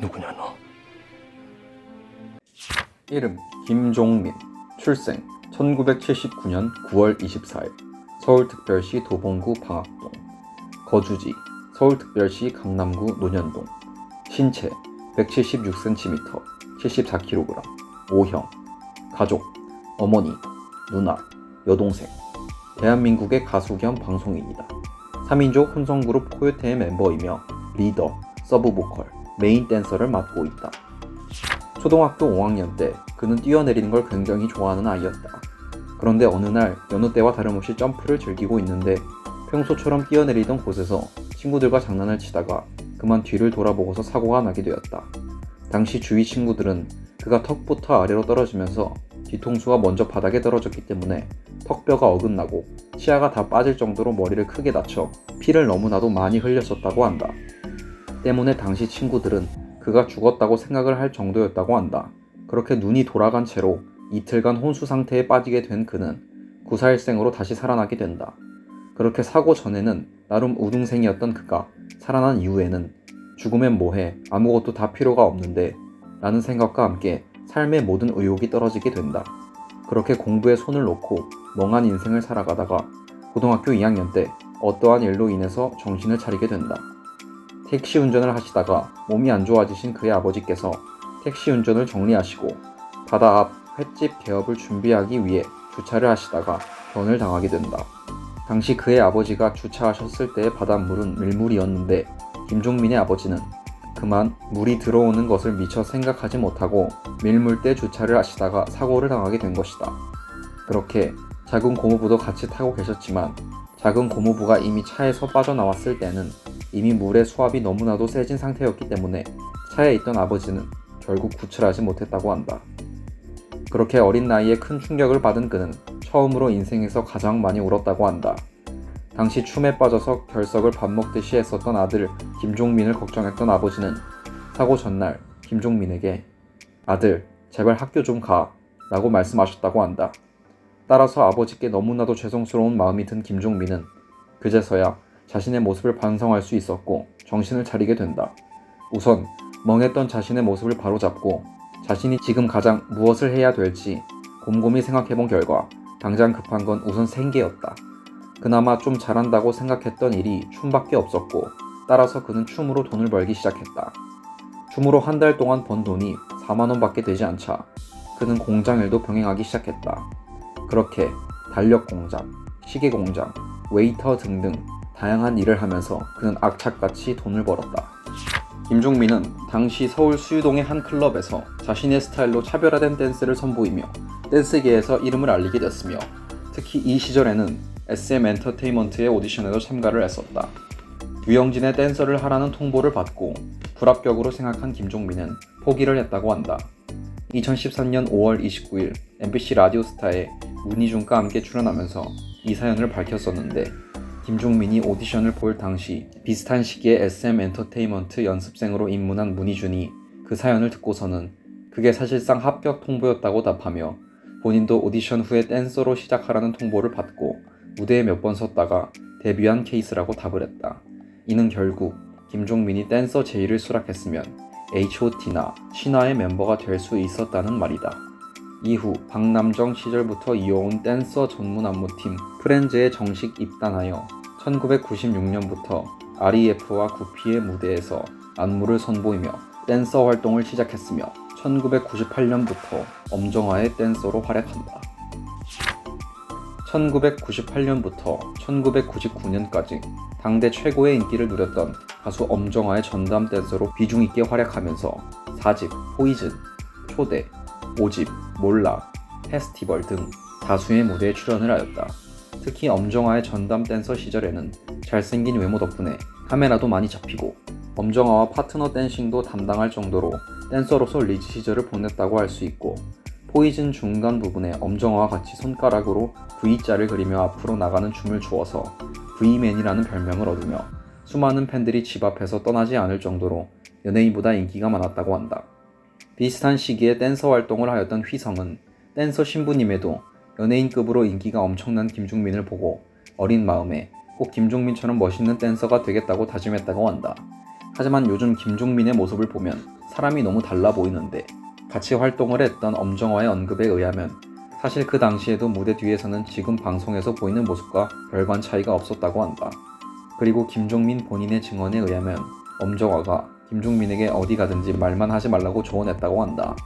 누구냐 너? 이름 김종민, 출생 1979년 9월 24일 서울특별시 도봉구 방학동, 거주지 서울특별시 강남구 논현동, 신체 176cm, 74kg, O형, 가족 어머니, 누나, 여동생, 대한민국의 가수 겸 방송인이다. 3인조 혼성그룹 코요테의 멤버이며 리더, 서브보컬, 메인 댄서를 맡고 있다. 초등학교 5학년 때 그는 뛰어내리는 걸 굉장히 좋아하는 아이였다. 그런데 어느 날 여느 때와 다름없이 점프를 즐기고 있는데 평소처럼 뛰어내리던 곳에서 친구들과 장난을 치다가 그만 뒤를 돌아보고서 사고가 나게 되었다. 당시 주위 친구들은 그가 턱부터 아래로 떨어지면서 뒤통수가 먼저 바닥에 떨어졌기 때문에 턱뼈가 어긋나고 치아가 다 빠질 정도로 머리를 크게 다쳐 피를 너무나도 많이 흘렸었다고 한다. 때문에 당시 친구들은 그가 죽었다고 생각을 할 정도였다고 한다. 그렇게 눈이 돌아간 채로 이틀간 혼수 상태에 빠지게 된 그는 구사일생으로 다시 살아나게 된다. 그렇게 사고 전에는 나름 우등생이었던 그가 살아난 이후에는 죽으면 뭐해, 아무것도 다 필요가 없는데 라는 생각과 함께 삶의 모든 의욕이 떨어지게 된다. 그렇게 공부에 손을 놓고 멍한 인생을 살아가다가 고등학교 2학년 때 어떠한 일로 인해서 정신을 차리게 된다. 택시 운전을 하시다가 몸이 안 좋아지신 그의 아버지께서 택시 운전을 정리하시고 바다 앞 횟집 개업을 준비하기 위해 주차를 하시다가 변을 당하게 된다. 당시 그의 아버지가 주차하셨을 때의 바닷물은 밀물이었는데 김종민의 아버지는 그만 물이 들어오는 것을 미처 생각하지 못하고 밀물때 주차를 하시다가 사고를 당하게 된 것이다. 그렇게 작은 고무부도 같이 타고 계셨지만 작은 고무부가 이미 차에서 빠져나왔을 때는 이미 물의 수압이 너무나도 세진 상태였기 때문에 차에 있던 아버지는 결국 구출하지 못했다고 한다. 그렇게 어린 나이에 큰 충격을 받은 그는 처음으로 인생에서 가장 많이 울었다고 한다. 당시 춤에 빠져서 결석을 밥 먹듯이 했었던 아들 김종민을 걱정했던 아버지는 사고 전날 김종민에게 아들 제발 학교 좀 가 라고 말씀하셨다고 한다. 따라서 아버지께 너무나도 죄송스러운 마음이 든 김종민은 그제서야 자신의 모습을 반성할 수 있었고 정신을 차리게 된다. 우선 멍했던 자신의 모습을 바로잡고 자신이 지금 가장 무엇을 해야 될지 곰곰이 생각해본 결과 당장 급한 건 우선 생계였다. 그나마 좀 잘한다고 생각했던 일이 춤밖에 없었고 따라서 그는 춤으로 돈을 벌기 시작했다. 춤으로 한 달 동안 번 돈이 4만원 밖에 되지 않자 그는 공장일도 병행하기 시작했다. 그렇게 달력공장, 시계공장, 웨이터 등등 다양한 일을 하면서 그는 악착같이 돈을 벌었다. 김종민은 당시 서울 수유동의 한 클럽에서 자신의 스타일로 차별화된 댄스를 선보이며 댄스계에서 이름을 알리게 됐으며 특히 이 시절에는 SM 엔터테인먼트의 오디션에도 참가를 했었다. 유영진의 댄서를 하라는 통보를 받고 불합격으로 생각한 김종민은 포기를 했다고 한다. 2013년 5월 29일 MBC 라디오스타에 문희준과 함께 출연하면서 이 사연을 밝혔었는데 김종민이 오디션을 볼 당시 비슷한 시기에 SM 엔터테인먼트 연습생으로 입문한 문희준이 그 사연을 듣고서는 그게 사실상 합격 통보였다고 답하며 본인도 오디션 후에 댄서로 시작하라는 통보를 받고 무대에 몇 번 섰다가 데뷔한 케이스라고 답을 했다. 이는 결국 김종민이 댄서 제의를 수락했으면 H.O.T나 신화의 멤버가 될 수 있었다는 말이다. 이후 박남정 시절부터 이어온 댄서 전문 안무팀 프렌즈에 정식 입단하여 1996년부터 REF와 구피의 무대에서 안무를 선보이며 댄서 활동을 시작했으며 1998년부터 엄정화의 댄서로 활약한다. 1998년부터 1999년까지 당대 최고의 인기를 누렸던 가수 엄정화의 전담 댄서로 비중 있게 활약하면서 4집, 포이즌, 초대, 5집, 몰라, 페스티벌 등 다수의 무대에 출연을 하였다. 특히 엄정화의 전담 댄서 시절에는 잘생긴 외모 덕분에 카메라도 많이 잡히고 엄정화와 파트너 댄싱도 담당할 정도로 댄서로서 리즈 시절을 보냈다고 할 수 있고 포이즌 중간 부분에 엄정화와 같이 손가락으로 V자를 그리며 앞으로 나가는 춤을 추어서 V맨이라는 별명을 얻으며 수많은 팬들이 집 앞에서 떠나지 않을 정도로 연예인보다 인기가 많았다고 한다. 비슷한 시기에 댄서 활동을 하였던 휘성은 댄서 신부님에도 연예인급으로 인기가 엄청난 김종민을 보고 어린 마음에 꼭 김종민처럼 멋있는 댄서가 되겠다고 다짐했다고 한다. 하지만 요즘 김종민의 모습을 보면 사람이 너무 달라 보이는데 같이 활동을 했던 엄정화의 언급에 의하면 사실 그 당시에도 무대 뒤에서는 지금 방송에서 보이는 모습과 별반 차이가 없었다고 한다. 그리고 김종민 본인의 증언에 의하면 엄정화가 김종민에게 어디 가든지 말만 하지 말라고 조언했다고 한다.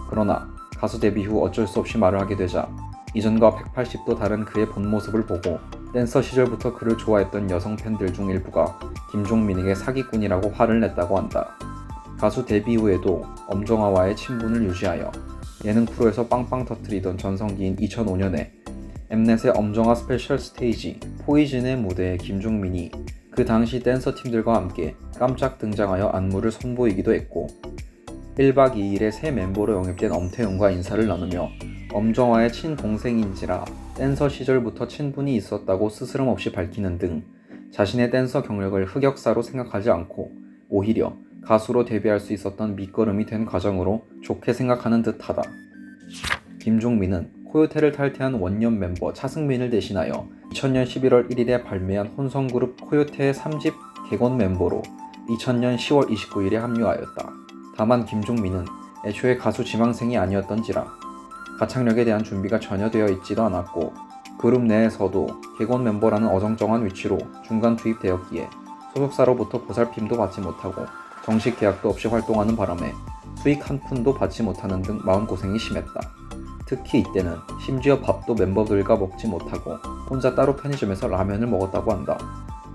그러나 가수 데뷔 후 어쩔 수 없이 말을 하게 되자 이전과 180도 다른 그의 본 모습을 보고 댄서 시절부터 그를 좋아했던 여성 팬들 중 일부가 김종민에게 사기꾼이라고 화를 냈다고 한다. 가수 데뷔 후에도 엄정화와의 친분을 유지하여 예능 프로에서 빵빵 터뜨리던 전성기인 2005년에 엠넷의 엄정화 스페셜 스테이지 포이즌의 무대에 김종민이 그 당시 댄서 팀들과 함께 깜짝 등장하여 안무를 선보이기도 했고 1박 2일에 새 멤버로 영입된 엄태웅과 인사를 나누며 엄정화의 친동생인지라 댄서 시절부터 친분이 있었다고 스스럼 없이 밝히는 등 자신의 댄서 경력을 흑역사로 생각하지 않고 오히려 가수로 데뷔할 수 있었던 밑거름이 된 과정으로 좋게 생각하는 듯하다. 김종민은 코요테를 탈퇴한 원년 멤버 차승민을 대신하여 2000년 11월 1일에 발매한 혼성그룹 코요테의 3집 객원 멤버로 2000년 10월 29일에 합류하였다. 다만 김종민은 애초에 가수 지망생이 아니었던지라 가창력에 대한 준비가 전혀 되어 있지도 않았고 그룹 내에서도 객원 멤버라는 어정쩡한 위치로 중간 투입되었기에 소속사로부터 보살핌도 받지 못하고 정식 계약도 없이 활동하는 바람에 수익 한 푼도 받지 못하는 등 마음고생이 심했다. 특히 이때는 심지어 밥도 멤버들과 먹지 못하고 혼자 따로 편의점에서 라면을 먹었다고 한다.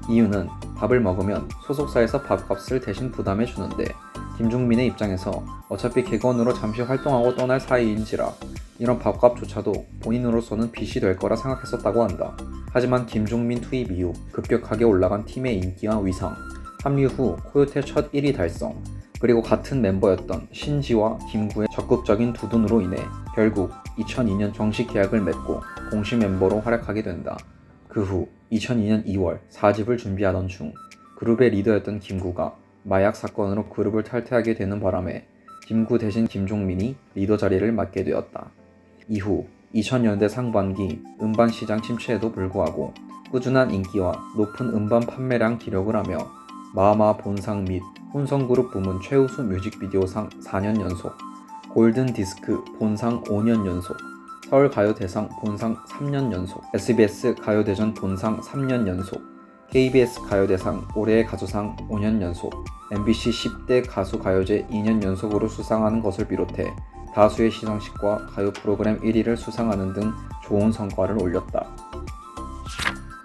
이유는 밥을 먹으면 소속사에서 밥값을 대신 부담해 주는데 김종민의 입장에서 어차피 객원으로 잠시 활동하고 떠날 사이인지라 이런 밥값조차도 본인으로서는 빚이 될 거라 생각했었다고 한다. 하지만 김종민 투입 이후 급격하게 올라간 팀의 인기와 위상, 합류 후 코요테 첫 1위 달성, 그리고 같은 멤버였던 신지와 김구의 적극적인 두둔으로 인해 결국 2002년 정식 계약을 맺고 공식 멤버로 활약하게 된다. 그 후 2002년 2월 4집을 준비하던 중 그룹의 리더였던 김구가 마약 사건으로 그룹을 탈퇴하게 되는 바람에 김구 대신 김종민이 리더 자리를 맡게 되었다. 이후 2000년대 상반기 음반 시장 침체에도 불구하고 꾸준한 인기와 높은 음반 판매량 기록을 하며 마마 본상 및 혼성그룹 부문 최우수 뮤직비디오상 4년 연속, 골든디스크 본상 5년 연속, 서울가요대상 본상 3년 연속, SBS 가요대전 본상 3년 연속, KBS 가요대상 올해의 가수상 5년 연속, MBC 10대 가수가요제 2년 연속으로 수상하는 것을 비롯해 다수의 시상식과 가요 프로그램 1위를 수상하는 등 좋은 성과를 올렸다.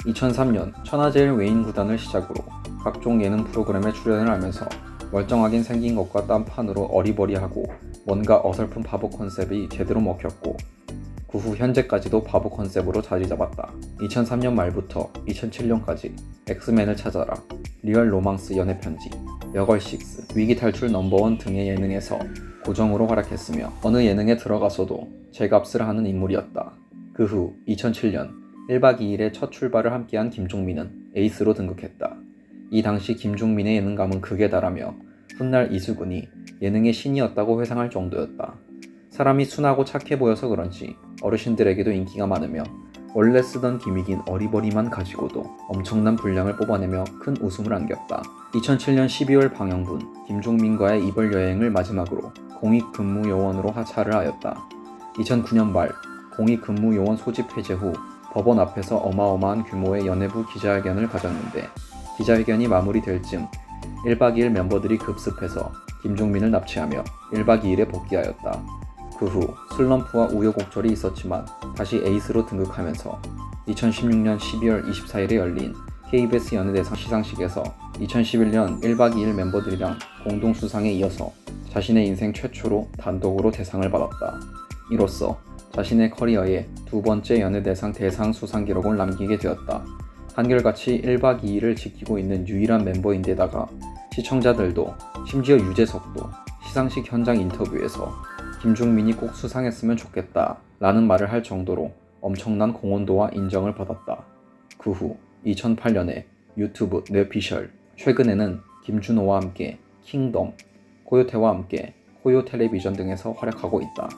2003년 천하제일 외인구단을 시작으로 각종 예능 프로그램에 출연을 하면서 멀쩡하긴 생긴 것과 딴판으로 어리버리하고 뭔가 어설픈 바보 컨셉이 제대로 먹혔고 그 후 현재까지도 바보 컨셉으로 자리 잡았다. 2003년 말부터 2007년까지 엑스맨을 찾아라, 리얼 로망스 연애편지, 여걸식스, 위기탈출 넘버원 등의 예능에서 고정으로 활약했으며 어느 예능에 들어가서도 제값을 하는 인물이었다. 그 후 2007년 1박 2일의 첫 출발을 함께한 김종민은 에이스로 등극했다. 이 당시 김종민의 예능감은 극에 달하며 훗날 이수근이 예능의 신이었다고 회상할 정도였다. 사람이 순하고 착해 보여서 그런지 어르신들에게도 인기가 많으며 원래 쓰던 기믹인 어리버리만 가지고도 엄청난 분량을 뽑아내며 큰 웃음을 안겼다. 2007년 12월 방영분 김종민과의 이별 여행을 마지막으로 공익근무요원으로 하차를 하였다. 2009년 말 공익근무요원 소집 해제 후 법원 앞에서 어마어마한 규모의 연예부 기자회견을 가졌는데 기자회견이 마무리될 즈음 1박 2일 멤버들이 급습해서 김종민을 납치하며 1박 2일에 복귀하였다. 그 후 슬럼프와 우여곡절이 있었지만 다시 에이스로 등극하면서 2016년 12월 24일에 열린 KBS 연예대상 시상식에서 2011년 1박 2일 멤버들이랑 공동 수상에 이어서 자신의 인생 최초로 단독으로 대상을 받았다. 이로써 자신의 커리어에 두 번째 연예대상 대상 수상 기록을 남기게 되었다. 한결같이 1박 2일을 지키고 있는 유일한 멤버인데다가 시청자들도 심지어 유재석도 시상식 현장 인터뷰에서 김종민이 꼭 수상했으면 좋겠다 라는 말을 할 정도로 엄청난 공헌도와 인정을 받았다. 그 후 2008년에 유튜브 뇌피셜, 최근에는 김준호와 함께 킹덤, 코요테와 함께 코요 텔레비전 등에서 활약하고 있다.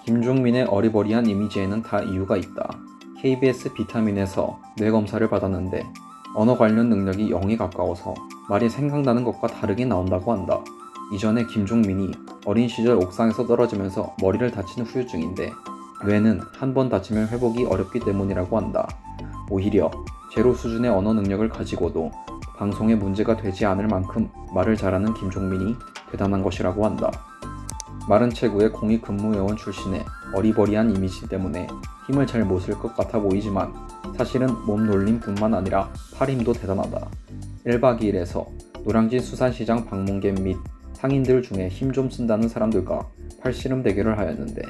김종민의 어리버리한 이미지에는 다 이유가 있다. KBS 비타민에서 뇌검사를 받았는데 언어 관련 능력이 0에 가까워서 말이 생각나는 것과 다르게 나온다고 한다. 이전에 김종민이 어린 시절 옥상에서 떨어지면서 머리를 다친 후유증인데 뇌는 한 번 다치면 회복이 어렵기 때문이라고 한다. 오히려 제로 수준의 언어 능력을 가지고도 방송에 문제가 되지 않을 만큼 말을 잘하는 김종민이 대단한 것이라고 한다. 마른 체구의 공익근무요원 출신의 어리버리한 이미지 때문에 힘을 잘 못 쓸 것 같아 보이지만 사실은 몸놀림뿐만 아니라 팔힘도 대단하다. 1박 2일에서 노량진 수산시장 방문객 및 상인들 중에 힘 좀 쓴다는 사람들과 팔씨름 대결을 하였는데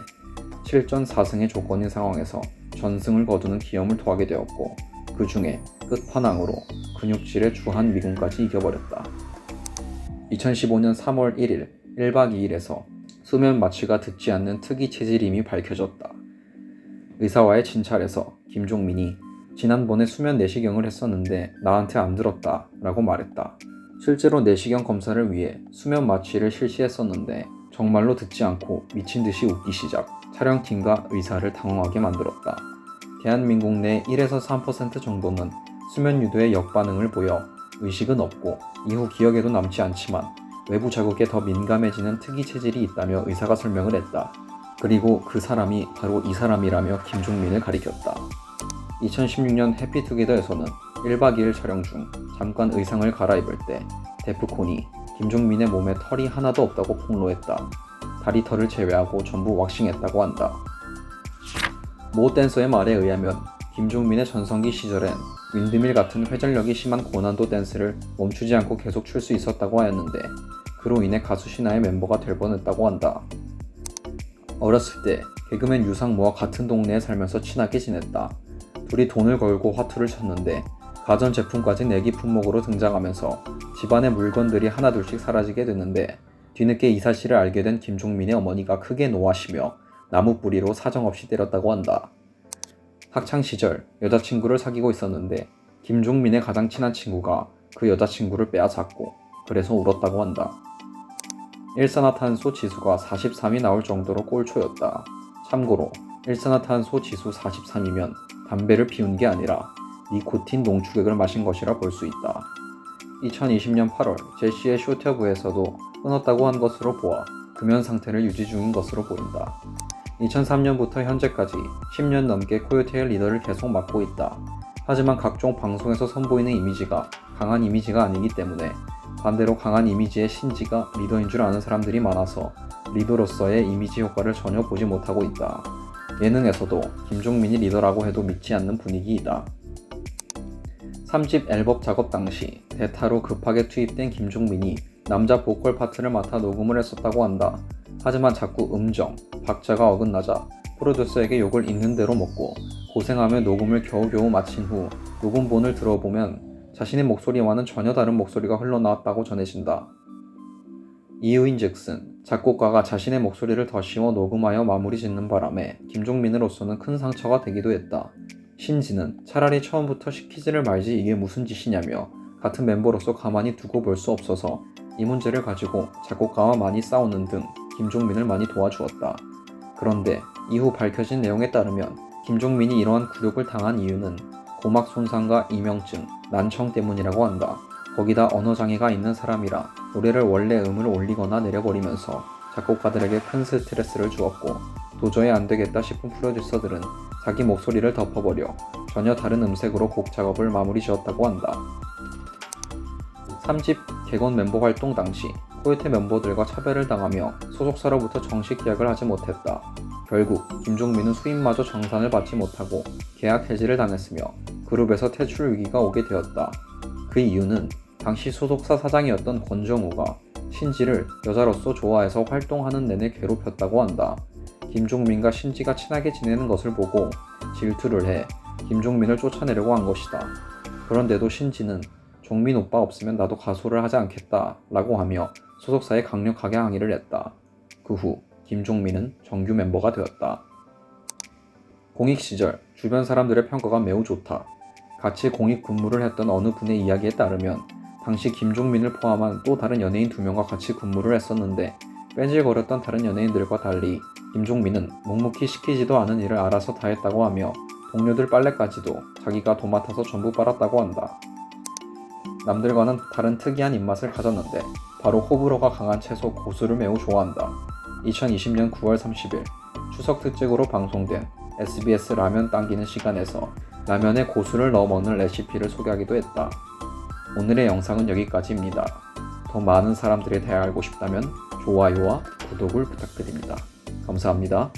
7전 4승의 조건인 상황에서 전승을 거두는 기염을 토하게 되었고 그 중에 끝판왕으로 근육질의 주한 미군까지 이겨버렸다. 2015년 3월 1일 1박 2일에서 수면 마취가 듣지 않는 특이 체질임이 밝혀졌다. 의사와의 진찰에서 김종민이 지난번에 수면 내시경을 했었는데 나한테 안 들었다 라고 말했다. 실제로 내시경 검사를 위해 수면 마취를 실시했었는데 정말로 듣지 않고 미친 듯이 웃기 시작, 촬영팀과 의사를 당황하게 만들었다. 대한민국 내 1에서 3% 정도는 수면 유도에 역반응을 보여 의식은 없고 이후 기억에도 남지 않지만 외부 자극에 더 민감해지는 특이 체질이 있다며 의사가 설명을 했다. 그리고 그 사람이 바로 이 사람이라며 김종민을 가리켰다. 2016년 해피투게더에서는 1박 2일 촬영 중 잠깐 의상을 갈아입을 때 데프콘이 김종민의 몸에 털이 하나도 없다고 폭로했다. 다리 털을 제외하고 전부 왁싱했다고 한다. 모 댄서의 말에 의하면 김종민의 전성기 시절엔 윈드밀 같은 회전력이 심한 고난도 댄스를 멈추지 않고 계속 출 수 있었다고 하였는데 그로 인해 가수 신화의 멤버가 될 뻔했다고 한다. 어렸을 때 개그맨 유상무와 같은 동네에 살면서 친하게 지냈다. 둘이 돈을 걸고 화투를 쳤는데 가전제품까지 내기 품목으로 등장하면서 집안의 물건들이 하나둘씩 사라지게 됐는데 뒤늦게 이 사실을 알게 된 김종민의 어머니가 크게 노하시며 나무 뿌리로 사정없이 때렸다고 한다. 학창시절 여자친구를 사귀고 있었는데 김종민의 가장 친한 친구가 그 여자친구를 빼앗았고 그래서 울었다고 한다. 일산화탄소 지수가 43이 나올 정도로 꼴초였다. 참고로 일산화탄소 지수 43이면 담배를 피운 게 아니라 니코틴 농축액을 마신 것이라 볼 수 있다. 2020년 8월 제시의 쇼터브에서도 끊었다고 한 것으로 보아 금연 상태를 유지 중인 것으로 보인다. 2003년부터 현재까지 10년 넘게 코요테의 리더를 계속 맡고 있다. 하지만 각종 방송에서 선보이는 이미지가 강한 이미지가 아니기 때문에 반대로 강한 이미지의 신지가 리더인 줄 아는 사람들이 많아서 리더로서의 이미지 효과를 전혀 보지 못하고 있다. 예능에서도 김종민이 리더라고 해도 믿지 않는 분위기이다. 3집 앨범 작업 당시 대타로 급하게 투입된 김종민이 남자 보컬 파트를 맡아 녹음을 했었다고 한다. 하지만 자꾸 음정, 박자가 어긋나자 프로듀서에게 욕을 있는 대로 먹고 고생하며 녹음을 겨우겨우 마친 후 녹음본을 들어보면 자신의 목소리와는 전혀 다른 목소리가 흘러나왔다고 전해진다. 이유인즉슨 작곡가가 자신의 목소리를 더 씌워 녹음하여 마무리 짓는 바람에 김종민으로서는 큰 상처가 되기도 했다. 신지는 차라리 처음부터 시키지를 말지 이게 무슨 짓이냐며 같은 멤버로서 가만히 두고 볼 수 없어서 이 문제를 가지고 작곡가와 많이 싸우는 등 김종민을 많이 도와주었다. 그런데 이후 밝혀진 내용에 따르면 김종민이 이러한 굴욕을 당한 이유는 고막 손상과 이명증, 난청 때문이라고 한다. 거기다 언어장애가 있는 사람이라 노래를 원래 음을 올리거나 내려버리면서 작곡가들에게 큰 스트레스를 주었고 도저히 안되겠다 싶은 프로듀서들은 자기 목소리를 덮어버려 전혀 다른 음색으로 곡 작업을 마무리 지었다고 한다. 3집 객원 멤버 활동 당시 코요테 멤버들과 차별을 당하며 소속사로부터 정식 계약을 하지 못했다. 결국 김종민은 수입마저 정산을 받지 못하고 계약 해지를 당했으며 그룹에서 퇴출 위기가 오게 되었다. 그 이유는 당시 소속사 사장이었던 권정우가 신지를 여자로서 좋아해서 활동하는 내내 괴롭혔다고 한다. 김종민과 신지가 친하게 지내는 것을 보고 질투를 해 김종민을 쫓아내려고 한 것이다. 그런데도 신지는 종민 오빠 없으면 나도 가수를 하지 않겠다 라고 하며 소속사에 강력하게 항의를 했다. 그 후 김종민은 정규 멤버가 되었다. 공익 시절 주변 사람들의 평가가 매우 좋다. 같이 공익 근무를 했던 어느 분의 이야기에 따르면 당시 김종민을 포함한 또 다른 연예인 2명과 같이 근무를 했었는데 뺀질거렸던 다른 연예인들과 달리 김종민은 묵묵히 시키지도 않은 일을 알아서 다 했다고 하며 동료들 빨래까지도 자기가 도맡아서 전부 빨았다고 한다. 남들과는 다른 특이한 입맛을 가졌는데 바로 호불호가 강한 채소 고수를 매우 좋아한다. 2020년 9월 30일 추석 특집으로 방송된 SBS 라면 당기는 시간에서 라면에 고수를 넣어 먹는 레시피를 소개하기도 했다. 오늘의 영상은 여기까지입니다. 더 많은 사람들이 대하고 싶다면 좋아요와 구독을 부탁드립니다. 감사합니다.